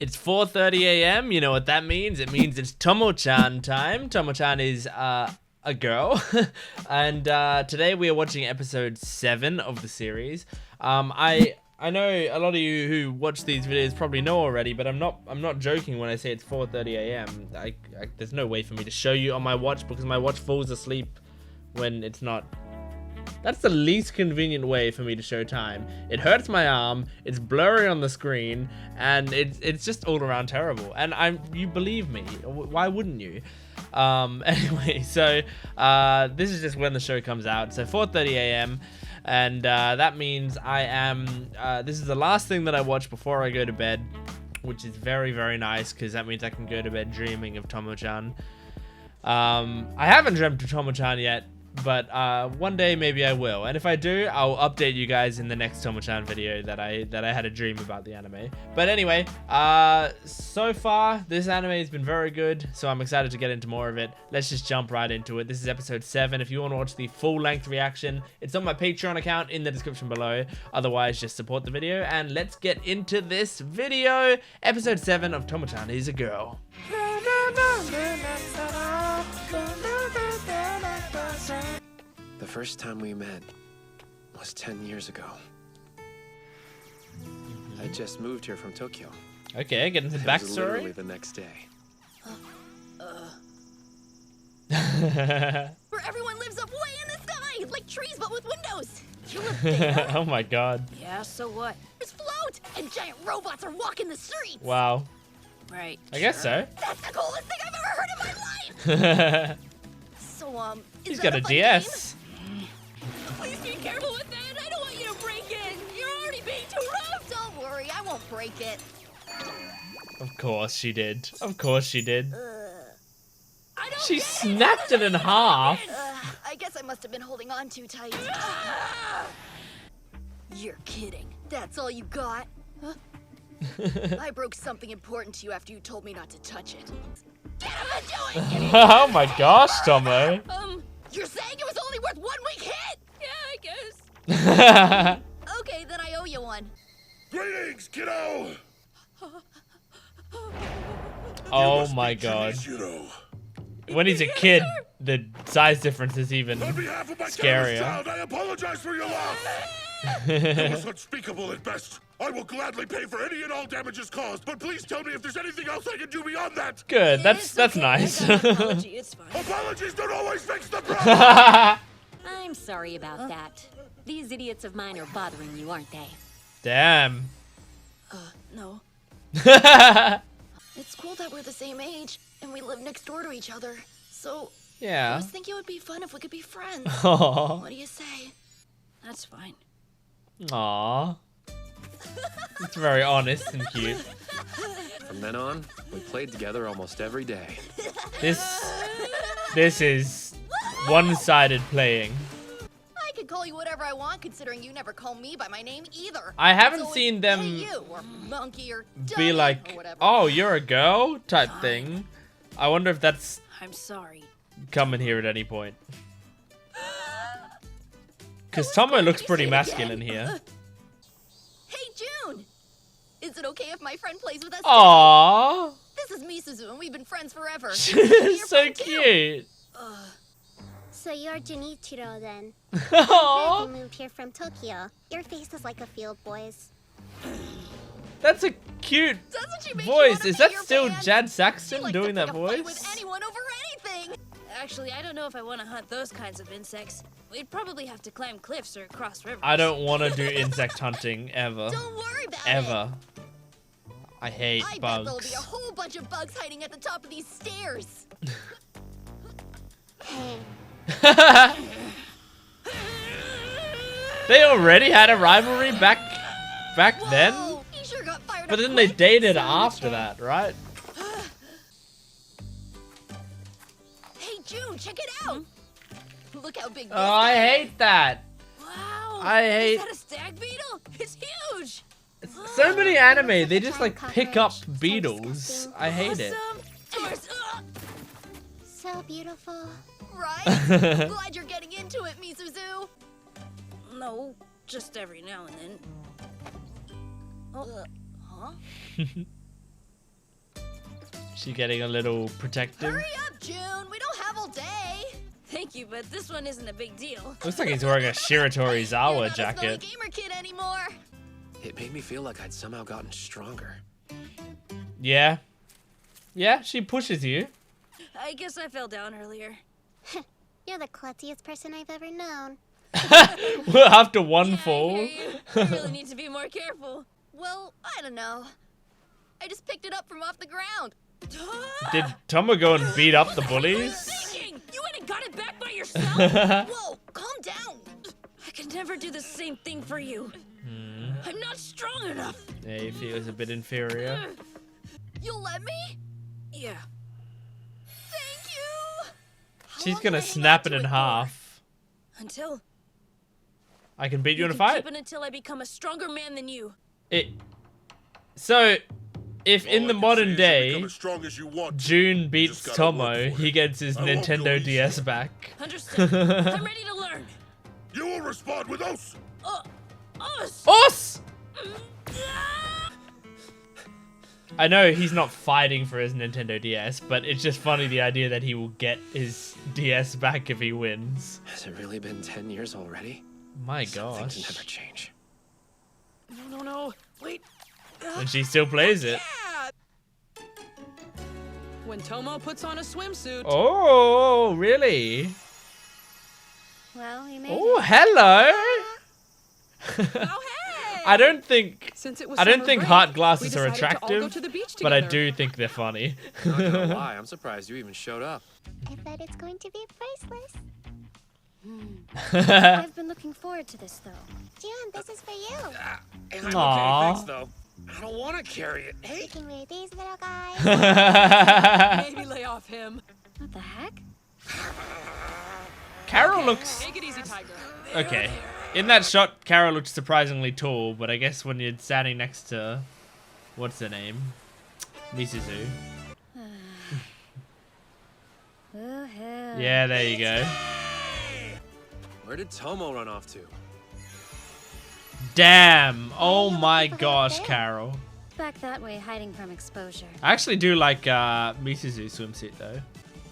It's 4:30 a.m. You know what that means? It means it's Tomo-chan time. Tomo-chan is a girl. And today we are watching episode 7 of the series. I know a lot of you who watch these videos probably know already, but I'm not joking when I say it's 4:30 a.m. There's no way for me to show you on my watch because my watch falls asleep when it's not. That's the least convenient way for me to show time. It hurts my arm, it's blurry on the screen, and it's just all around terrible. And you believe me, why wouldn't you? Anyway, so this is just when the show comes out. So 4:30 a.m. and that means this is the last thing that I watch before I go to bed, which is very, very nice because that means I can go to bed dreaming of Tomo-chan. I haven't dreamt of Tomo-chan yet, but one day maybe I will, and if I do, I'll update you guys in the next Tomo-chan video that I had a dream about the anime. But anyway, so far this anime has been very good, so I'm excited to get into more of it. Let's just jump right into it. This is episode 7. If you want to watch the full-length reaction, it's on my Patreon account in the description below. Otherwise, just support the video, and let's get into this video. Episode 7 of Tomo-chan is a girl. The first time we met was 10 years ago. I just moved here from Tokyo. Okay, get into the backstory. Literally the next day. Where everyone lives up way in the sky, like trees but with windows. You live there? Oh my god. Yeah, so what? There's float, and giant robots are walking the streets. Wow. Right. I guess so. That's the coolest thing I've ever heard in my life. So, He's got a DS. Game? Please be careful with that. I don't want you to break it. You're already being too rough. Don't worry, I won't break it. Of course she did. Of course she did. I don't She get snapped it in half. I guess I must have been holding on too tight. You're kidding. That's all you got? Huh? I broke something important to you after you told me not to touch it. Get him and do it! Oh my gosh, Tomo. You're saying it was only worth 1 week hit? Yeah, I guess. Okay, then I owe you one. Greetings, kiddo! Oh my god. Junichiro. When he's a kid, the size difference is even On behalf of my scarier. child, I apologize for your loss. It was unspeakable at best. I will gladly pay for any and all damages caused, but please tell me if there's anything else I can do beyond that. Good, that's nice. Apology, it's fine. Apologies don't always fix the problem. I'm sorry about that. These idiots of mine are bothering you, aren't they? Damn. No. It's cool that we're the same age, and we live next door to each other. So, I Yeah. was thinking it would be fun if we could be friends. Aww. What do you say? That's fine. Aww. It's very honest and cute. From then on, we played together almost every day. This is one-sided playing. I could call you whatever I want, considering you never call me by my name either. I haven't It's always, seen them "Hey, you," or monkey, or be dummy, or like, whatever. oh, you're a girl type thing. I wonder if that's I'm sorry. coming here at any point. Because Tomo looks pretty masculine here. Hey, June! Is it okay if my friend plays with us? Aww. This is misuzu, and we've been friends forever. So cute. So you're Junichiro then. Aww. You moved here from Tokyo. Your face is like a field boy's. That's a cute Doesn't she make voice. You wanna Is be that your still fan? Jad She Saxton likes doing to that pick a fight with voice? anyone over anything. Actually, I don't know if I want to hunt those kinds of insects. We'd probably have to climb cliffs or cross rivers. I don't want to do insect hunting ever. Don't worry about it. Ever. I hate I bet there'll be bugs. a whole bunch of bugs hiding at the top of these stairs. They already had a rivalry back then? Whoa, he sure got fired But up then they quick. dated after that, right? Hey, June, check it out. Look how big this Oh, I guy is. hate that. Wow. I hate Is that a stag beetle? It's huge. so many anime. They just like Giant pick up cockroach. So beetles. disgusting. I hate it. Awesome. So beautiful. Right? Glad you're getting into it, Misuzu. No, just every now and then. Huh? She getting a little protective. Hurry up, June. We don't have all day. Thank you, but this one isn't a big deal. Looks like he's wearing a Shiratori You're Aizawa not a smelly jacket. gamer kid anymore. It made me feel like I'd somehow gotten stronger. Yeah. Yeah, she pushes you. I guess I fell down earlier. You're the klutziest person I've ever known. After one Yeah, I fall. hear you. I really need to be more careful. Well, I don't know. I just picked it up from off the ground. Did Tomo go and beat up the bullies? Thinking! You went and got it back by yourself? Whoa, calm down. I could never do the same thing for you. I'm not strong enough. Yeah, he feels a bit inferior. You'll let me? Yeah. Thank you. How She's long gonna can I hang snap on it to in for? half. Until I can beat you in a can fight. keep it until I become a stronger man than you. So, if in All the I can modern say is day, become as strong as you want to. June beats Just gotta work Tomo, for he it. gets his I won't go Nintendo easy. DS back. Understood. I'm ready to learn. You will respond with us. Us. Us! I know he's not fighting for his Nintendo DS, but it's just funny the idea that he will get his DS back if he wins. Has it really been 10 years already? My Some things gosh. never change. No. Wait. And she still plays it. When Tomo puts on a swimsuit. Oh, really? Well, we made Oh, it. hello! Oh, hey! I don't think Since it was I don't summer think break, heart we glasses are decided to all go attractive, to the beach but I together. do think they're funny. Not gonna lie, I'm surprised you even showed up. I bet it's going to be priceless. I've been looking forward to this, though. June, this is for you. I'm Aw. okay, thanks though. I don't want to carry it. Hey, You can wear these little guys. Maybe lay off him. What the heck? Carol looks Take it easy, Tiger. okay. In that shot, Carol looked surprisingly tall, but I guess when you're standing next to what's her name? Misuzu. Woohoo. Yeah, there you go. where did Tomo run off to? Damn. Oh my gosh, Carol. Back that way, hiding from exposure. I actually do like Misuzu swimsuit though.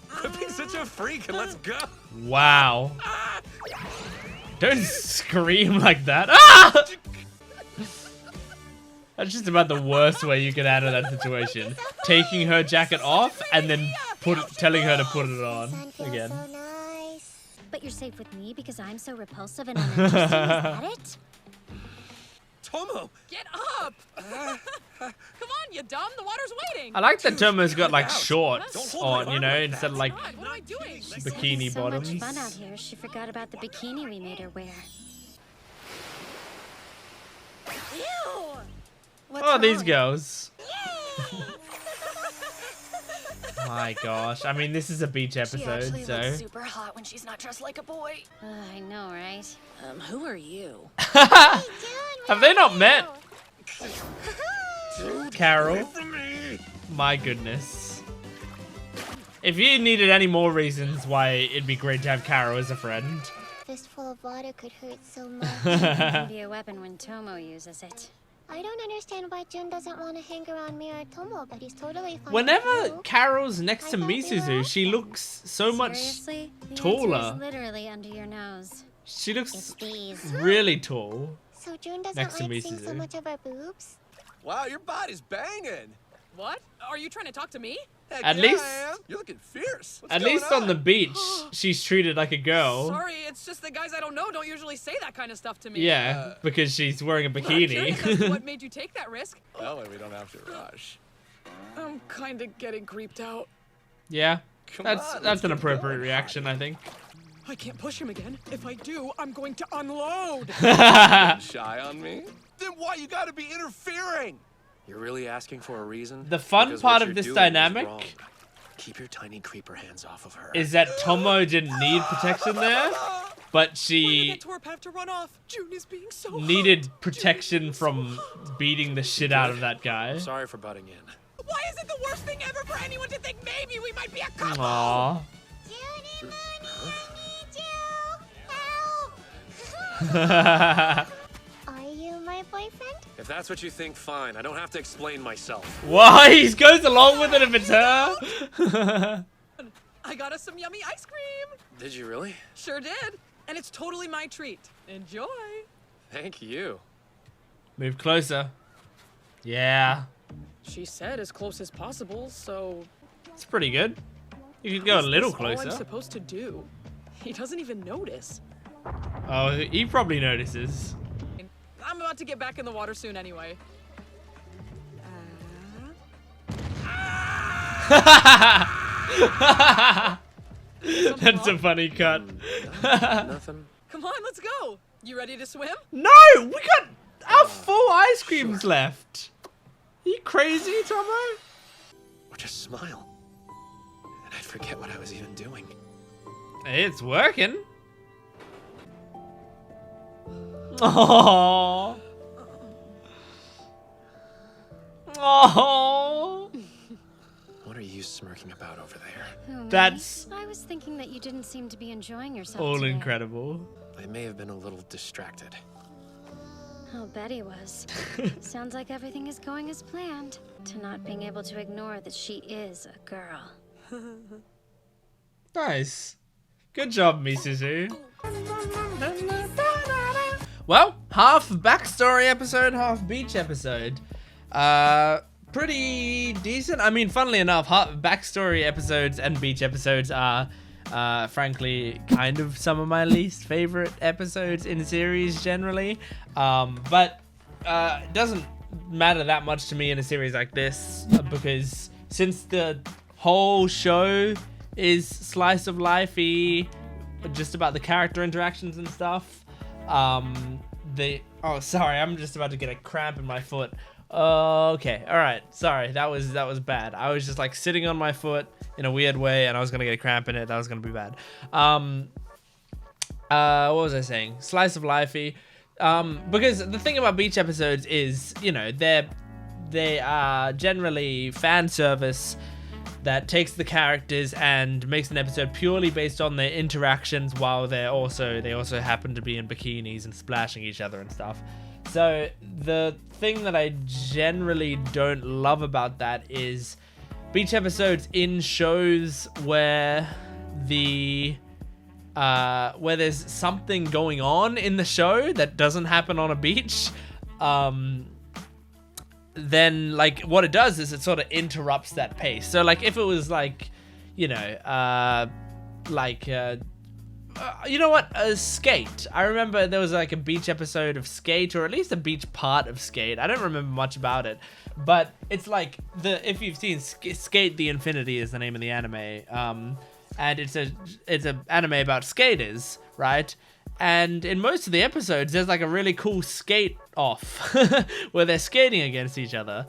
Quit being such a freak and let's go. Wow. Don't scream like that. Ah! That's just about the worst way you can handle that situation. Taking her jacket off and then telling her to put it on Sun feels again. so nice. But you're safe with me because I'm so repulsive and uninteresting. Is that it? Tomo! Get up! Come on, you dumb. The water's waiting. I like that Tomo's got like out. shorts Don't hold my on, you arm know, like instead of that. like God, what am I doing? She's Bikini having so bottoms. much fun out here, she forgot about the bikini we made her wear. Ew. What's oh, these wrong? girls. My gosh. I mean, this is a beach She episode, actually so. looks super hot when she's not dressed like a boy. I know, right? Who are you? Have they not met? Carol. From me. My goodness. If you needed any more reasons why it'd be great to have Carol as a friend. Fistful of water could hurt so much. It can be a weapon when Tomo uses it. I don't understand why Jun doesn't want to hang around me or Tomo, but he's totally fine. Whenever with you. Carol's next to I thought we were Misuzu, she awesome. looks so much. Seriously? The taller. answer is literally under your nose. She It's looks these. really tall. So June doesn't Next to like seeing so Misuzu. much of our boobs? Wow, your body's banging. What? Are you trying to talk to me? Heck At yeah, least- I am. You're looking fierce. What's At going least on the on? beach, she's treated like a girl. Sorry, it's just the guys I don't know don't usually say that kind of stuff to me. Yeah, because she's wearing a I'm curious as to bikini. what made you take that risk? Well, we don't have to rush. I'm kind of getting creeped out. Yeah, Come that's on, let's that's an get appropriate going. reaction, I think. I can't push him again. If I do, I'm going to unload. Shy on me? Then why you gotta be interfering? You're really asking for a reason? The fun Because part what of you're this doing is dynamic wrong. Keep your tiny creeper hands off of her. is that Tomo didn't need protection there, but When she did Torp have to run off? June is being so needed protection from beating the shit out of that guy. Sorry for butting in. Why is it the worst thing ever for anyone to think maybe we might be a couple? Aww. Junie, Mooney, I need you! Help! Are you my my boyfriend? If that's what you think, fine. I don't have to explain myself. Why? He goes along with it if it's her. I got us some yummy ice cream. Did you really? Sure did. And it's totally my treat. Enjoy. Thank you. Move closer. Yeah. She said as close as possible, so... It's pretty good. You could go a Is little this all I'm closer. supposed to do? He doesn't even notice. Oh, he probably notices. I'm about to get back in the water soon anyway. That's a funny cut. Nothing. Come on, let's go. You ready to swim? No, we got our 4 ice creams left. Are you crazy, Tomo? Or just smile. And I'd forget what I was even doing. It's working. Oh. Oh. What are you smirking about over there? That's I was thinking that you didn't seem to be enjoying yourself all today. incredible. I may have been a little distracted. I'll bet he was. Sounds like everything is going as planned. To not being able to ignore that she is a girl. Nice. Good job, misuzu. Well, half backstory episode, half beach episode. Pretty decent. I mean, funnily enough, backstory episodes and beach episodes are, frankly, kind of some of my least favorite episodes in series generally. But it doesn't matter that much to me in a series like this because since the whole show is slice of life-y, just about the character interactions and stuff. Oh, sorry, I'm just about to get a cramp in my foot. Okay, all right. Sorry, that was bad. I was just like sitting on my foot in a weird way, and I was gonna get a cramp in it. That was gonna be bad. What was I saying? Slice of lifey. Because the thing about beach episodes is, you know, they are generally fan service that takes the characters and makes an episode purely based on their interactions while they also happen to be in bikinis and splashing each other and stuff. So the thing that I generally don't love about that is beach episodes in shows where where there's something going on in the show that doesn't happen on a beach. Then like what it does is it sort of interrupts that pace. So like if it was like, you know, you know what, Skate. I remember there was like a beach episode of Skate, or at least a beach part of Skate. I don't remember much about it, but it's like if you've seen Skate the Infinity is the name of the anime, and it's a anime about skaters, right? And in most of the episodes, there's like a really cool skate off where they're skating against each other.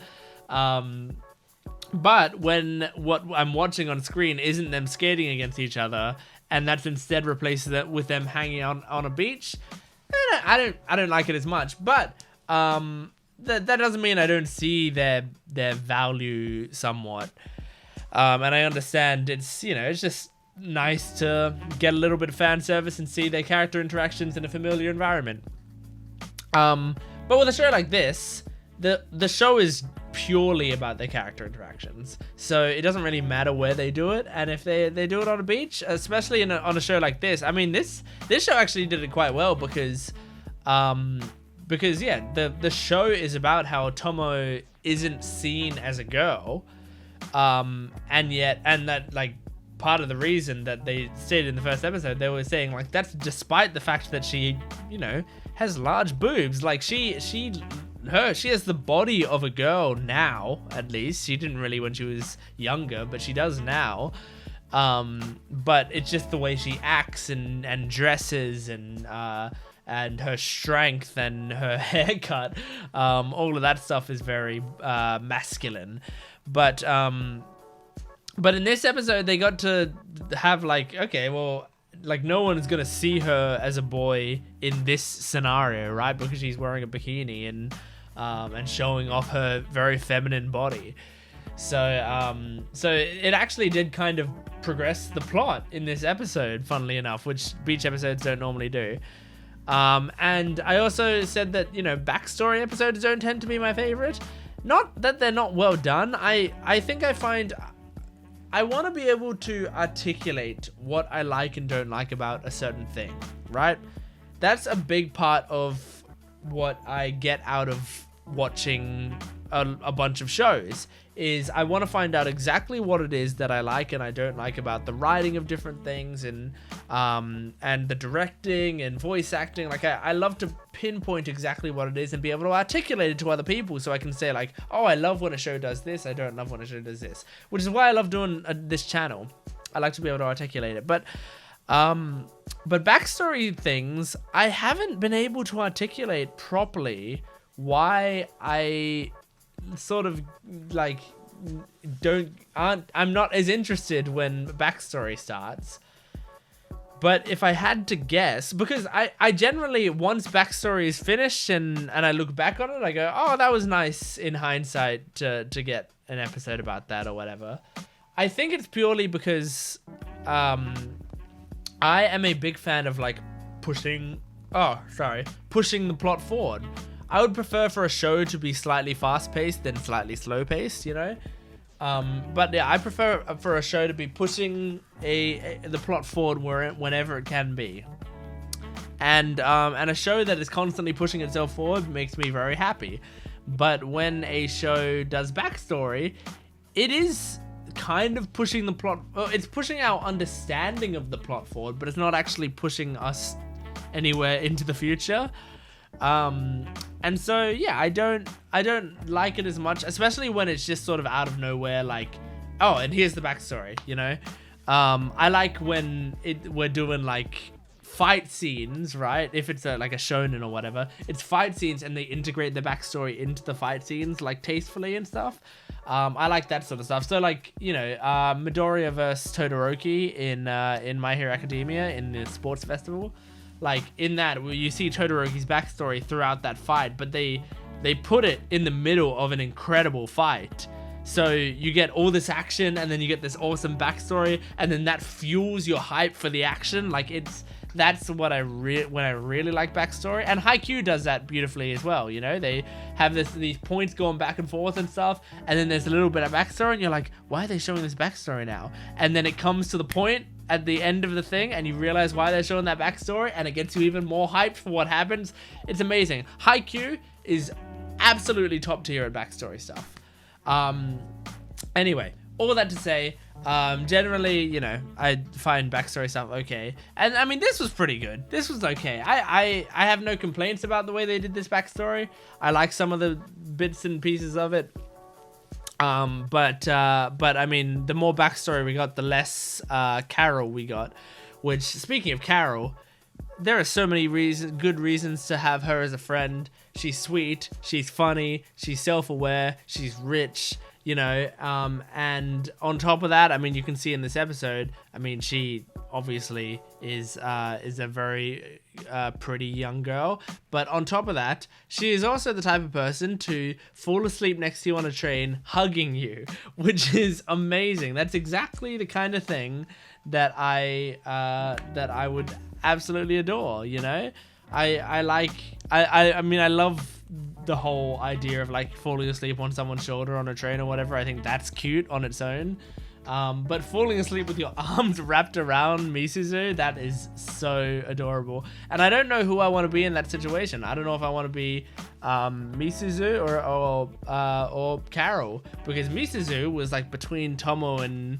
But when what I'm watching on screen isn't them skating against each other, and that's instead replaced with them hanging out on a beach, I don't like it as much. But that doesn't mean I don't see their value somewhat. And I understand it's, you know, it's just nice to get a little bit of fan service and see their character interactions in a familiar environment. But with a show like this, the show is purely about their character interactions, so it doesn't really matter where they do it. And if they do it on a beach, especially on a show like this, I mean this show actually did it quite well because yeah, the show is about how Tomo isn't seen as a girl, and that like part of the reason that they stated in the first episode, they were saying like that's despite the fact that she, you know, has large boobs. Like she has the body of a girl now, at least. She didn't really when she was younger, but she does now. But it's just the way she acts and dresses and her strength and her haircut. All of that stuff is very masculine. But in this episode, they got to have like, okay, well, like no one's gonna see her as a boy in this scenario, right? Because she's wearing a bikini and showing off her very feminine body. So it actually did kind of progress the plot in this episode, funnily enough, which beach episodes don't normally do. And I also said that, you know, backstory episodes don't tend to be my favorite. Not that they're not well done. I think I find I want to be able to articulate what I like and don't like about a certain thing, right? That's a big part of what I get out of watching a bunch of shows, is I want to find out exactly what it is that I like and I don't like about the writing of different things, and the directing and voice acting. Like I love to pinpoint exactly what it is and be able to articulate it to other people, so I can say like, oh, I love when a show does this, I don't love when a show does this, which is why I love doing this channel. I like to be able to articulate it, but backstory things, I haven't been able to articulate properly why I sort of like I'm not as interested when backstory starts. But if I had to guess, because I generally, once backstory is finished and I look back on it, I go, oh, that was nice in hindsight to get an episode about that or whatever. I think it's purely because I am a big fan of like pushing the plot forward. I would prefer for a show to be slightly fast-paced than slightly slow-paced, you know? But yeah, I prefer for a show to be pushing the plot forward whenever it can be. And a show that is constantly pushing itself forward makes me very happy. But when a show does backstory, it is kind of pushing the plot, it's pushing our understanding of the plot forward, but it's not actually pushing us anywhere into the future. And so yeah, I don't like it as much, especially when it's just sort of out of nowhere, like, oh, and here's the backstory, you know. I like when we're doing like fight scenes, right? If it's like a shonen or whatever, it's fight scenes and they integrate the backstory into the fight scenes like tastefully and stuff. I like that sort of stuff. So like, you know, Midoriya versus Todoroki in My Hero Academia in the sports festival. Like in that, you see Todoroki's backstory throughout that fight, but they put it in the middle of an incredible fight. So you get all this action, and then you get this awesome backstory, and then that fuels your hype for the action. Like that's what when I really like backstory. And Haikyuu does that beautifully as well. You know, they have these points going back and forth and stuff, and then there's a little bit of backstory, and you're like, why are they showing this backstory now? And then it comes to the point at the end of the thing, and you realize why they're showing that backstory, and it gets you even more hyped for what happens. It's amazing. Haikyuu is absolutely top tier at backstory stuff. Anyway, all that to say, generally, you know, I find backstory stuff okay. And I mean, this was pretty good. This was okay. I have no complaints about the way they did this backstory. I like some of the bits and pieces of it. But I mean, the more backstory we got, the less Carol we got. Which, speaking of Carol, there are so many good reasons to have her as a friend. She's sweet, she's funny, she's self-aware, she's rich, you know, and on top of that, I mean, you can see in this episode, I mean, she obviously is a very pretty young girl, but on top of that, she is also the type of person to fall asleep next to you on a train, hugging you, which is amazing. That's exactly the kind of thing that I would absolutely adore, you know? I mean, I love the whole idea of like falling asleep on someone's shoulder on a train or whatever. I think that's cute on its own. But falling asleep with your arms wrapped around misuzu, that is so adorable. And I don't know who I want to be in that situation. I don't know if I want to be misuzu or Carol, because misuzu was like between Tomo and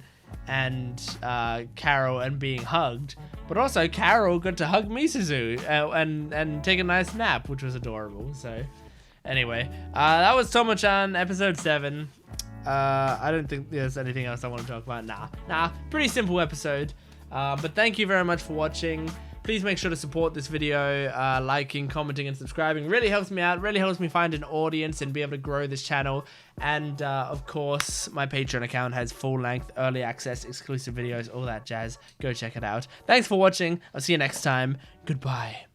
Carol and being hugged, but also Carol got to hug misuzu and take a nice nap, which was adorable. So anyway, that was Tomo-chan episode 7. I don't think there's anything else I want to talk about. Nah, pretty simple episode. But thank you very much for watching. Please make sure to support this video, liking, commenting, and subscribing. Really helps me out, really helps me find an audience and be able to grow this channel. And of course, my Patreon account has full-length, early access, exclusive videos, all that jazz. Go check it out. Thanks for watching. I'll see you next time. Goodbye.